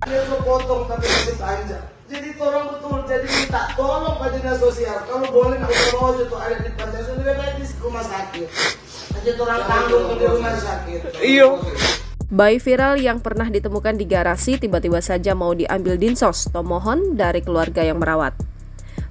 Dia so potong tapi masih panjang. Jadi tolong betul, jadi minta tolong pada dinas sosial. Kalau boleh nak urus itu ada di pantai itu lebih baik di rumah sakit. Aja orang tanggung di rumah sakit. Iya. Bayi viral yang pernah ditemukan di garasi tiba-tiba saja mau diambil dinsos, Tomohon dari keluarga yang merawat.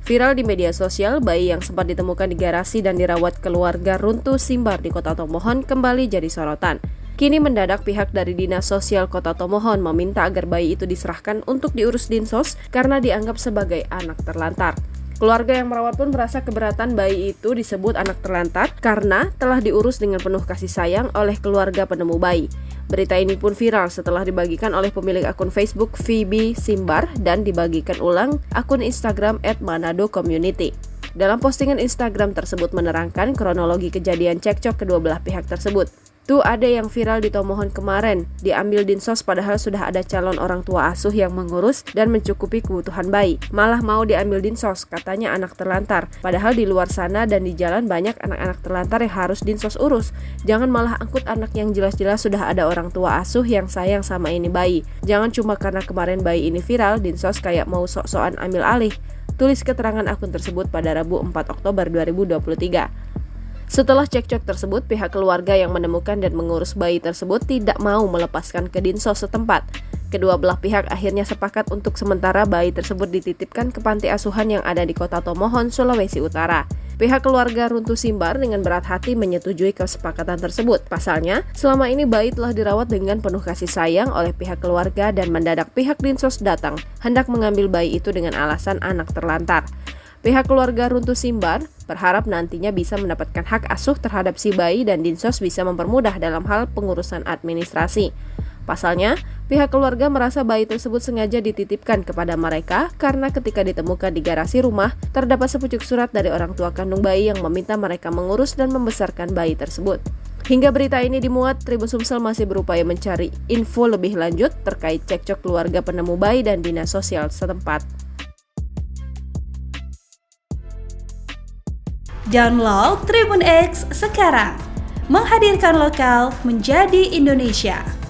Viral di media sosial, bayi yang sempat ditemukan di garasi dan dirawat keluarga runtuh Simbar di kota Tomohon kembali jadi sorotan. Kini mendadak pihak dari Dinas Sosial Kota Tomohon meminta agar bayi itu diserahkan untuk diurus dinsos karena dianggap sebagai anak terlantar. Keluarga yang merawat pun merasa keberatan bayi itu disebut anak terlantar karena telah diurus dengan penuh kasih sayang oleh keluarga penemu bayi. Berita ini pun viral setelah dibagikan oleh pemilik akun Facebook Phoebe Simbar dan dibagikan ulang akun Instagram @manado_community. Dalam postingan Instagram tersebut menerangkan kronologi kejadian cekcok kedua belah pihak tersebut. Tuh ada yang viral di Tomohon kemarin, diambil dinsos padahal sudah ada calon orang tua asuh yang mengurus dan mencukupi kebutuhan bayi. Malah mau diambil dinsos, katanya anak terlantar. Padahal di luar sana dan di jalan banyak anak-anak terlantar yang harus dinsos urus. Jangan malah angkut anak yang jelas-jelas sudah ada orang tua asuh yang sayang sama ini bayi. Jangan cuma karena kemarin bayi ini viral, dinsos kayak mau sok-sokan ambil alih. Tulis keterangan akun tersebut pada Rabu 4 Oktober 2023. Setelah cekcok tersebut, pihak keluarga yang menemukan dan mengurus bayi tersebut tidak mau melepaskan ke dinsos setempat. Kedua belah pihak akhirnya sepakat untuk sementara bayi tersebut dititipkan ke panti asuhan yang ada di kota Tomohon, Sulawesi Utara. Pihak keluarga runtuh Simbar dengan berat hati menyetujui kesepakatan tersebut. Pasalnya, selama ini bayi telah dirawat dengan penuh kasih sayang oleh pihak keluarga dan mendadak pihak dinsos datang hendak mengambil bayi itu dengan alasan anak terlantar. Pihak keluarga runtuh Simbar berharap nantinya bisa mendapatkan hak asuh terhadap si bayi dan dinsos bisa mempermudah dalam hal pengurusan administrasi. Pasalnya, pihak keluarga merasa bayi tersebut sengaja dititipkan kepada mereka karena ketika ditemukan di garasi rumah, terdapat sepucuk surat dari orang tua kandung bayi yang meminta mereka mengurus dan membesarkan bayi tersebut. Hingga berita ini dimuat, Tribun Sumsel masih berupaya mencari info lebih lanjut terkait cekcok keluarga penemu bayi dan dinas sosial setempat. Download Tribun X sekarang, menghadirkan lokal menjadi Indonesia.